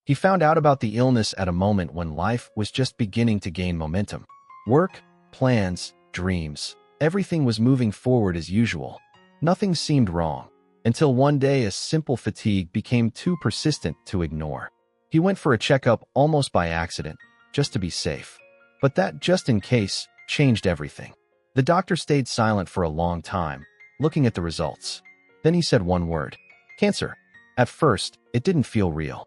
He found out about the illness at a moment when life was just beginning to gain momentum. Work, plans, dreams, everything was moving forward as usual. Nothing seemed wrong, until one day a simple fatigue became too persistent to ignore. He went for a checkup almost by accident, just to be safe. But that just in case changed everything. The doctor stayed silent for a long time, looking at the results. Then he said one word: cancer. At first, it didn't feel real,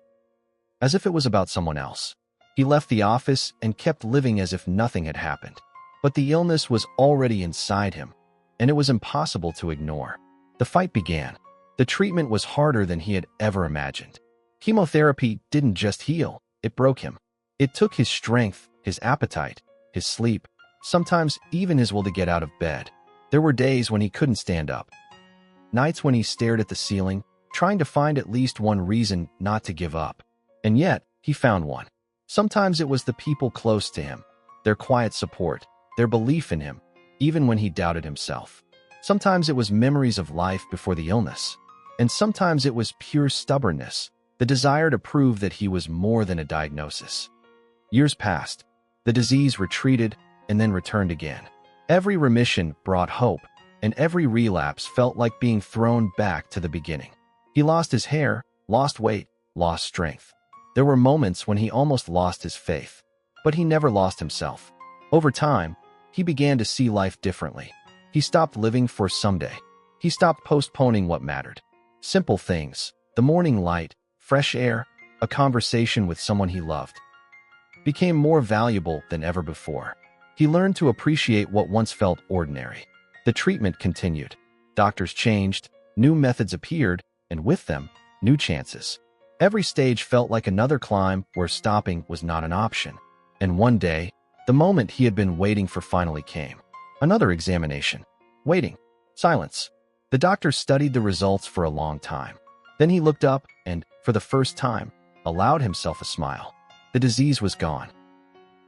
as if it was about someone else. He left the office and kept living as if nothing had happened. But the illness was already inside him, and it was impossible to ignore. The fight began. The treatment was harder than he had ever imagined. Chemotherapy didn't just heal, it broke him. It took his strength, his appetite, his sleep, sometimes even his will to get out of bed. There were days when he couldn't stand up. Nights when he stared at the ceiling, trying to find at least one reason not to give up. And yet, he found one. Sometimes it was the people close to him, their quiet support, their belief in him, even when he doubted himself. Sometimes it was memories of life before the illness. And sometimes it was pure stubbornness, the desire to prove that he was more than a diagnosis. Years passed. The disease retreated and then returned again. Every remission brought hope, and every relapse felt like being thrown back to the beginning. He lost his hair, lost weight, lost strength. There were moments when he almost lost his faith, but he never lost himself. Over time, he began to see life differently. He stopped living for someday. He stopped postponing what mattered. Simple things, the morning light, fresh air, a conversation with someone he loved, became more valuable than ever before. He learned to appreciate what once felt ordinary. The treatment continued. Doctors changed, new methods appeared, and with them, new chances. Every stage felt like another climb where stopping was not an option. And one day, the moment he had been waiting for finally came. Another examination. Waiting. Silence. The doctor studied the results for a long time. Then he looked up and, for the first time, allowed himself a smile. The disease was gone.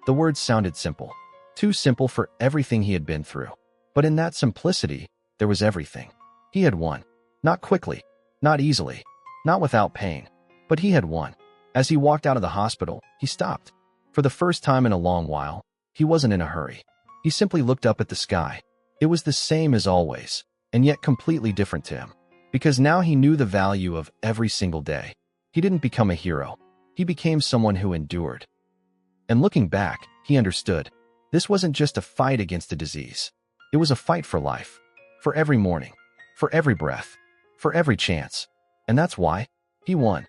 The words sounded simple. Too simple for everything he had been through. But in that simplicity, there was everything. He had won. Not quickly, not easily, not without pain, but he had won. As he walked out of the hospital, he stopped. For the first time in a long while, he wasn't in a hurry. He simply looked up at the sky. It was the same as always, and yet completely different to him. Because now he knew the value of every single day. He didn't become a hero. He became someone who endured. And looking back, he understood. This wasn't just a fight against a disease. It was a fight for life. For every morning. For every breath. For every chance. And that's why he won.